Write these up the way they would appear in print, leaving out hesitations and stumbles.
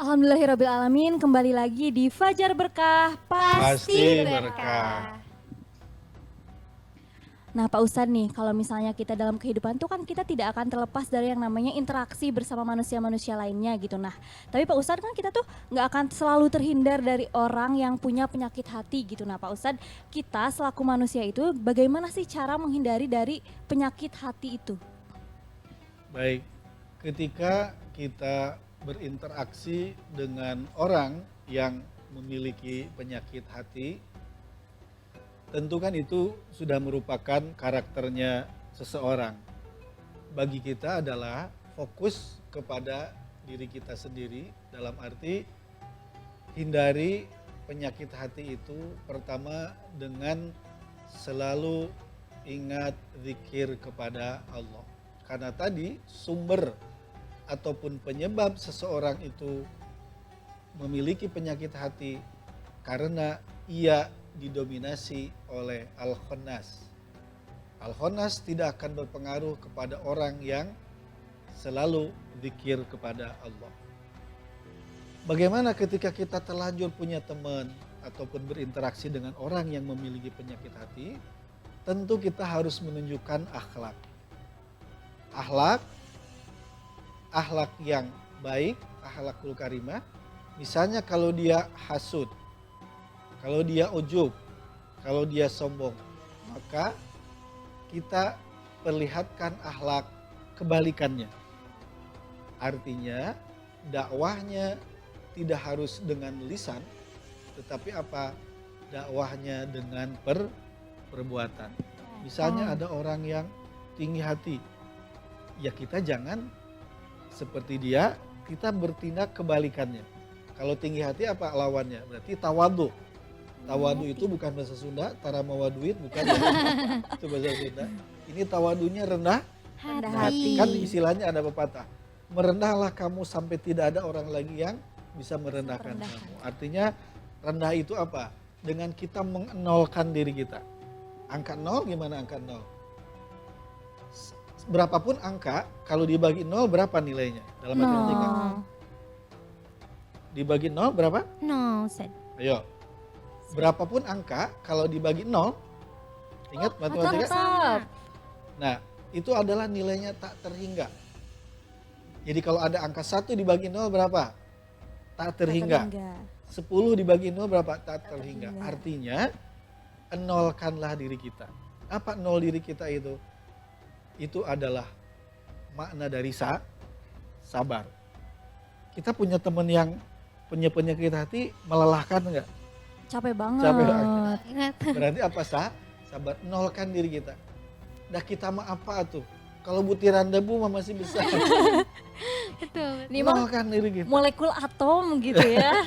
Alhamdulillahirrabbilalamin, kembali lagi di Fajar Berkah Pasti berkah. Nah Pak Ustadz nih, kalau misalnya kita dalam kehidupan tuh kan kita tidak akan terlepas dari yang namanya interaksi bersama manusia-manusia lainnya gitu. Nah, tapi Pak Ustadz kan kita tuh nggak akan selalu terhindar dari orang yang punya penyakit hati gitu. Nah Pak Ustadz, kita selaku manusia itu bagaimana sih cara menghindari dari penyakit hati itu? Baik, ketika kita berinteraksi dengan orang yang memiliki penyakit hati, tentu kan itu sudah merupakan karakternya seseorang. Bagi kita adalah fokus kepada diri kita sendiri, dalam arti hindari penyakit hati itu pertama dengan selalu ingat zikir kepada Allah. Karena tadi sumber ataupun penyebab seseorang itu memiliki penyakit hati karena ia didominasi oleh al-khannas. Al-khannas tidak akan berpengaruh kepada orang yang selalu zikir kepada Allah. Bagaimana ketika kita terlanjur punya teman ataupun berinteraksi dengan orang yang memiliki penyakit hati, tentu kita harus menunjukkan akhlak. Akhlak yang baik, akhlakul karimah. Misalnya kalau dia hasud, kalau dia ujub, kalau dia sombong, maka kita perlihatkan akhlak kebalikannya. Artinya dakwahnya tidak harus dengan lisan, tetapi apa? Dakwahnya dengan perbuatan. Misalnya ada orang yang tinggi hati, ya kita jangan seperti dia, kita bertindak kebalikannya. Kalau tinggi hati apa lawannya? Berarti tawadu. Tawadu itu bukan bahasa Sunda, tara mawaduit bukan ya. Itu bahasa Sunda. Ini tawadunya rendah hati. Kan istilahnya ada pepatah. Merendahlah kamu sampai tidak ada orang lagi yang bisa merendahkan kamu. Artinya rendah itu apa? Dengan kita mengenolkan diri kita. Angka 0 gimana angka 0? Berapapun angka, kalau dibagi 0 berapa nilainya dalam matematika? Dibagi 0 berapa? 0, Ustaz. Ayo. Berapapun angka, kalau dibagi 0, ingat matematika? Nah, itu adalah nilainya tak terhingga. Jadi kalau ada angka 1 dibagi 0 berapa? Tak terhingga. 10 dibagi 0 berapa? Tak terhingga. Artinya, enolkanlah diri kita. Apa nol diri kita itu? Itu adalah makna dari sabar. Kita punya teman yang punya penyakit hati melelahkan enggak? Capek banget. Berarti apa sabar, nolkan diri kita. Dah kita mah apa tuh? Kalau butiran debu mah masih besar. Betul. Nolkan diri kita. Molekul atom gitu ya.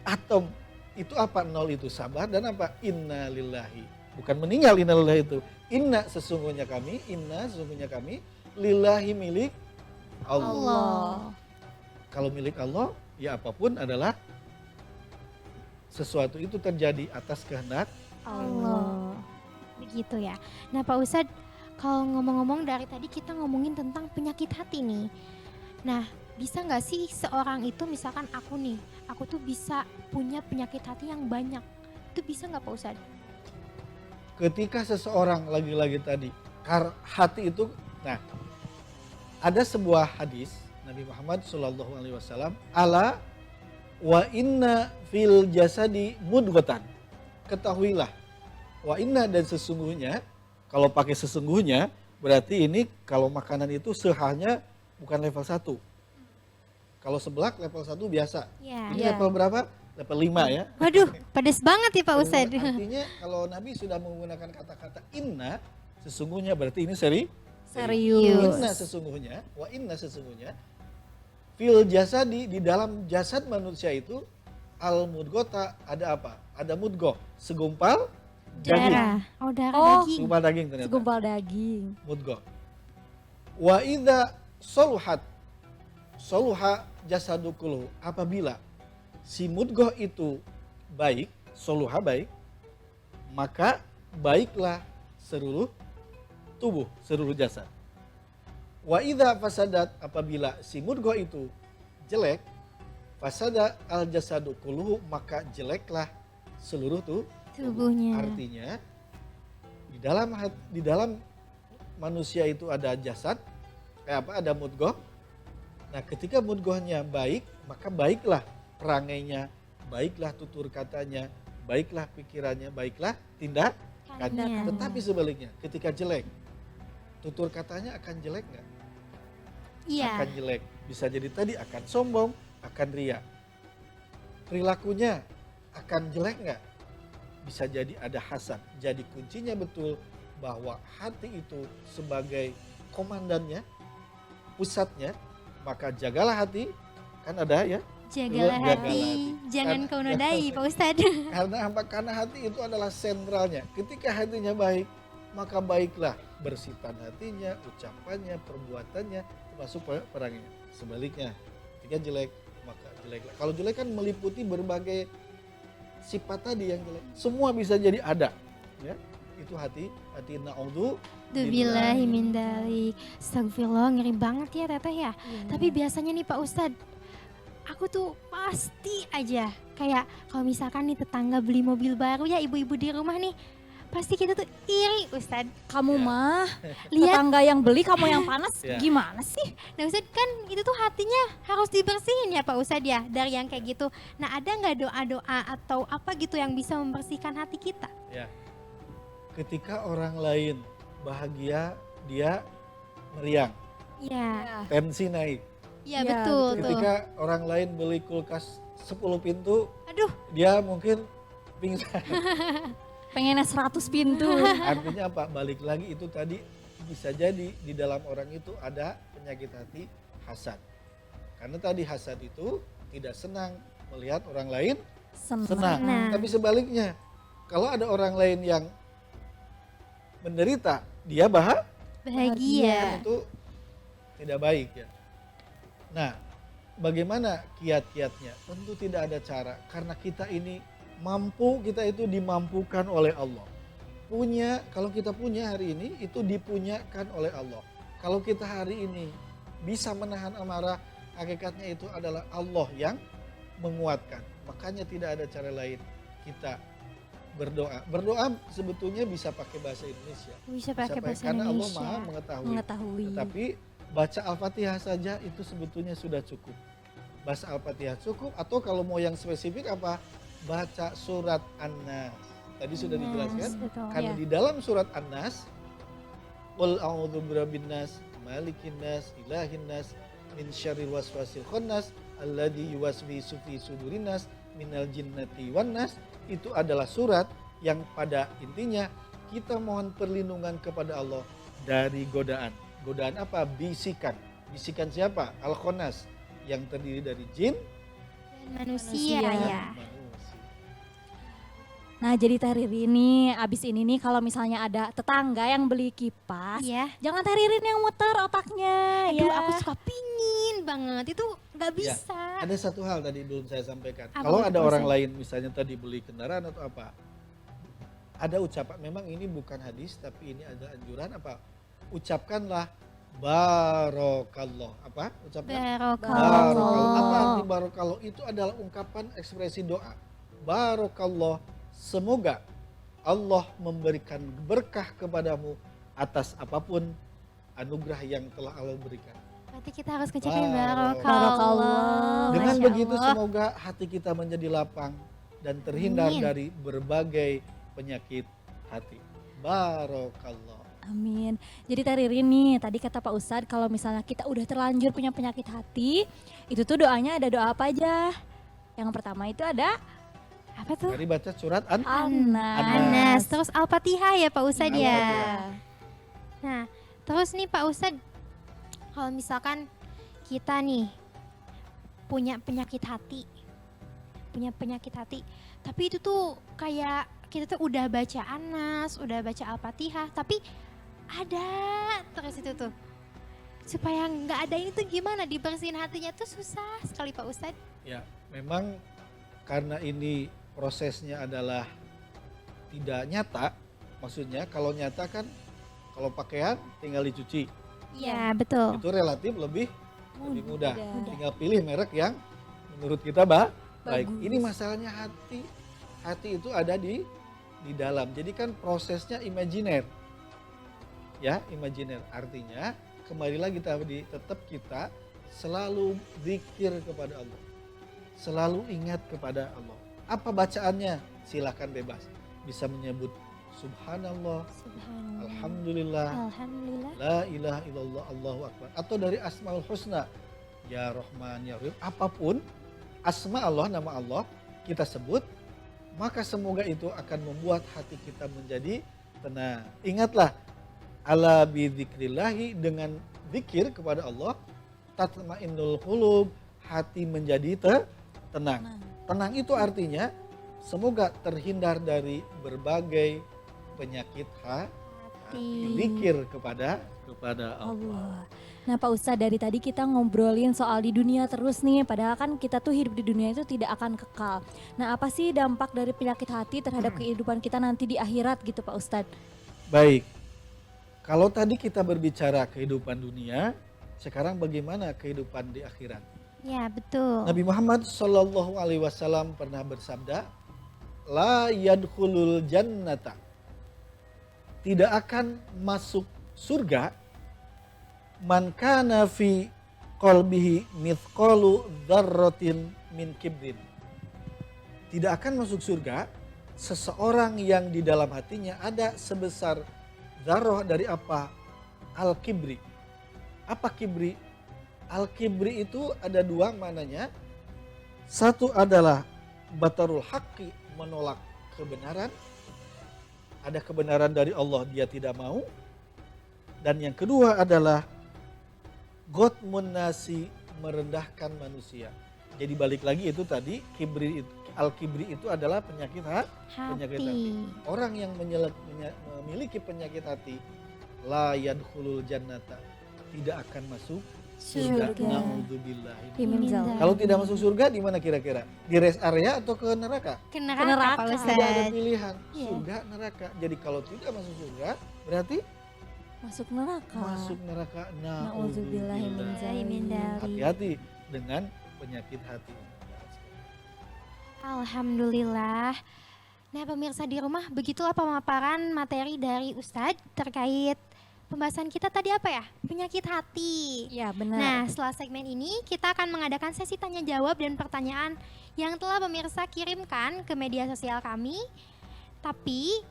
Atom. Itu apa? Nol itu sabar dan apa? Inna lillahi. Bukan meninggal inna lillahi itu. Inna sesungguhnya kami lillahi milik Allah. Kalau milik Allah, ya apapun adalah sesuatu itu terjadi atas kehendak Allah. Begitu ya. Nah Pak Ustadz, kalau ngomong-ngomong dari tadi kita ngomongin tentang penyakit hati nih. Nah bisa gak sih seorang itu, misalkan aku nih, aku tuh bisa punya penyakit hati yang banyak. Itu bisa gak Pak Ustadz? Ketika seseorang lagi-lagi tadi, hati itu, nah ada sebuah hadis Nabi Muhammad SAW, ala wa inna fil jasadi mudghatan. Ketahuilah, wa inna dan sesungguhnya, kalau pakai sesungguhnya, berarti ini kalau makanan itu sehanya bukan level 1. Kalau seblak level 1 biasa. Ya. Ini level berapa? Level 5 ya. Waduh, pedes banget ya Pak Ustadz. Artinya kalau Nabi sudah menggunakan kata-kata inna, sesungguhnya berarti ini serius. Inna sesungguhnya, wa inna sesungguhnya, fil jasadi di dalam jasad manusia itu, al mudghota ada apa? Ada mudghoh, segumpal daging. Darah. Oh darah daging. Segumpal daging ternyata. Segumpal daging. Mudghoh. Wa idza soluha jasadu kulluhu. Apabila si mudghoh itu baik, soluha baik, maka baiklah seluruh tubuh, seluruh jasad. Wa idza fasadat, apabila si mudghoh itu jelek, Fasada al jasadu kulluhu, maka jeleklah seluruh Tubuhnya. Artinya di dalam manusia itu ada jasad, kayak apa? Ada mudghah. Nah, ketika mudghahnya baik, maka baiklah perangainya, baiklah tutur katanya, baiklah pikirannya, baiklah tindakannya. Tindakannya. Tetapi sebaliknya, ketika jelek, tutur katanya akan jelek nggak? Iya. Akan jelek. Bisa jadi tadi akan sombong, akan riya. Perilakunya akan jelek nggak? Bisa jadi ada hasad. Jadi kuncinya betul bahwa hati itu sebagai komandannya, pusatnya, maka jagalah hati. Kan ada ya. Jagalah Jagalah hati, hati. jangan Karena- kau nodai Pak Ustadz. Karena apa? Karena hati itu adalah sentralnya. Ketika hatinya baik, maka baiklah bersitan hatinya, ucapannya, perbuatannya, termasuk peranginya. Sebaliknya, ketika jelek, maka jeleklah. Kalau jelek kan meliputi berbagai sifat tadi yang jelek. Semua bisa jadi ada. Ya, itu hati na'udzu Dubillahi min dalik. Astagfirullah, ngeri banget ya Teteh ya. Iya. Tapi biasanya nih Pak Ustadz, aku tuh pasti aja kayak kalau misalkan nih tetangga beli mobil baru ya, ibu-ibu di rumah nih, pasti kita tuh iri Ustadz. Kamu Ya. mah Lihat, tetangga yang beli, kamu yang panas, Ya. gimana sih? nah Ustadz kan itu tuh hatinya harus dibersihin ya Pak Ustadz ya, dari yang kayak gitu. Nah ada nggak doa-doa atau apa gitu yang bisa membersihkan hati kita? Ya. Ketika orang lain bahagia, dia meriang, Iya, tensi naik. iya Iya, betul betul. tuh. Ketika orang lain beli kulkas 10 pintu, Aduh, dia mungkin pingsan. Pengennya 100 pintu. Artinya apa? Balik lagi itu tadi bisa jadi di dalam orang itu ada penyakit hati hasad. Karena tadi hasad itu tidak senang melihat orang lain senang. Senang. Tapi sebaliknya, kalau ada orang lain yang menderita, dia bahagia. itu tidak baik ya. Nah, bagaimana kiat-kiatnya? Tentu tidak ada cara karena kita ini kita itu dimampukan oleh Allah. Kalau kita punya hari ini itu dipunyakan oleh Allah. Kalau kita hari ini bisa menahan amarah, hakikatnya itu adalah Allah yang menguatkan. Makanya tidak ada cara lain kita berdoa. Berdoa sebetulnya bisa pakai bahasa Indonesia. Bisa pakai bahasa karena Allah Indonesia. Maha mengetahui. Mengetahui. Tetapi baca Al-Fatihah saja itu sebetulnya sudah cukup. Baca Al-Fatihah cukup, atau kalau mau yang spesifik apa? Baca surat An-Nas. Tadi sudah Nas, dijelaskan. betul. Karena Ya. di dalam surat An-Nas, Qul a'udzu birabbin nas, malikin nas, ilahin nas, min syarril waswasil khannas, alladzi yuwaswisu fi sudurin nas, minal jinnati wan nas. Itu adalah surat yang pada intinya kita mohon perlindungan kepada Allah dari godaan. Godaan apa? Bisikan. Bisikan siapa? Al-Khannas, yang terdiri dari jin Dan manusia, Manusia. ya. manusia. Nah, jadi Teh Riri nih, abis ini nih kalau misalnya ada tetangga yang beli kipas, Iya. jangan Teh Ririn yang muter otaknya. Aduh, ya. aku suka pingin banget. Itu nggak Ya, bisa. Ada satu hal tadi belum saya sampaikan. Apa Kalau itu, ada Mas? orang lain misalnya tadi beli kendaraan atau apa, ada ucapan, memang ini bukan hadis tapi ini ada anjuran apa? Ucapkanlah barokallah. Apa? Ucapkan Barokallah. barokallah. Apa arti barokallah? Itu adalah ungkapan ekspresi doa. Barokallah, semoga Allah memberikan berkah kepadamu atas apapun anugerah yang telah Allah berikan. Berarti kita harus ngucapin Barokallah. barokallah. Dengan Masya begitu Allah. semoga hati kita menjadi lapang dan terhindar Amin. dari berbagai penyakit hati. Barokallah. Amin. Jadi Teh Ririn nih, tadi kata Pak Ustadz kalau misalnya kita udah terlanjur punya penyakit hati, itu tuh doanya ada doa apa aja? Yang pertama itu ada Apa tuh? Mari baca surat An. Anas. Anas. Terus Al-Fatihah ya Pak Ustadz ya. Al-Fatihah. Nah, terus nih Pak Ustadz, kalau misalkan kita nih punya penyakit hati, tapi itu tuh kayak kita tuh udah baca Anas, udah baca Al-Fatihah, tapi ada terus itu tuh. Supaya nggak ada ini tuh gimana dibersihin hatinya tuh susah sekali Pak Ustadz. Ya, memang karena ini prosesnya adalah tidak nyata. Maksudnya kalau nyata kan kalau pakaian tinggal dicuci. Iya betul. Itu relatif lebih mudah. Tinggal pilih merek yang menurut kita baik. Bagus. Ini masalahnya hati. Hati itu ada di dalam. Jadi kan prosesnya imajiner. Ya, imajiner. Artinya kembali lagi tadi tetap kita selalu zikir kepada Allah. Selalu ingat kepada Allah. Apa bacaannya? Silakan bebas. Bisa menyebut subhanallah, Subhanallah. alhamdulillah, Alhamdulillah. la ilaha illallah, Allahu akbar. Atau dari Asmaul Husna. Ya Rahman, Ya Rahim. Apapun asma Allah, nama Allah kita sebut, maka semoga itu akan membuat hati kita menjadi tenang. Ingatlah, ala bidzikrillahi, dengan zikir kepada Allah, tatmainnul qulub, hati menjadi tenang. Tenang itu artinya semoga terhindar dari berbagai penyakit hati. Zikir kepada Allah. Allah. Nah Pak Ustadz, dari tadi kita ngobrolin soal di dunia terus nih, padahal kan kita tuh hidup di dunia itu tidak akan kekal. Nah apa sih dampak dari penyakit hati terhadap kehidupan kita nanti di akhirat gitu Pak Ustadz? Baik, kalau tadi kita berbicara kehidupan dunia, sekarang bagaimana kehidupan di akhirat? Ya, betul. Nabi Muhammad Shallallahu Alaihi Wasallam pernah bersabda, la yadkhulul jannata, tidak akan masuk surga man kana fi qalbihi mithqalu dzarratin min kibrin. Tidak akan masuk surga seseorang yang di dalam hatinya ada sebesar dzarrah dari apa? Al-kibri. Apa kibri? Al-kibri itu ada dua maknanya. Satu adalah batarul haqqi, menolak kebenaran. Ada kebenaran dari Allah, dia tidak mau. Dan yang kedua adalah Ghatmun nasi, merendahkan manusia. Jadi balik lagi itu tadi, kibri, al-kibri itu adalah penyakit hati. Orang yang memiliki penyakit hati, la yadkhulul jannata, tidak akan masuk surga. Surga. Naudzubillah. Min dzalik. Kalau tidak masuk surga di mana kira-kira? Di rest area atau ke neraka? Ke neraka, neraka, Pak Ustaz. Ustadz. Tidak ada pilihan, Iya. surga neraka. Jadi kalau tidak masuk surga berarti Masuk neraka. masuk neraka. Na'udzubillahi min Min dzalik. Hati-hati dengan penyakit hati. Alhamdulillah. Nah pemirsa di rumah, begitulah pemaparan materi dari Ustadz terkait pembahasan kita tadi apa ya? Penyakit hati. Ya benar. Nah setelah segmen ini kita akan mengadakan sesi tanya jawab dan pertanyaan yang telah pemirsa kirimkan ke media sosial kami. Tapi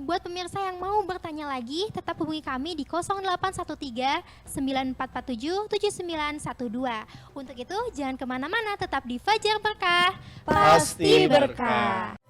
buat pemirsa yang mau bertanya lagi, tetap hubungi kami di 0813 9447 7912. Untuk itu jangan kemana-mana, tetap di Fajar Berkah. Pasti berkah.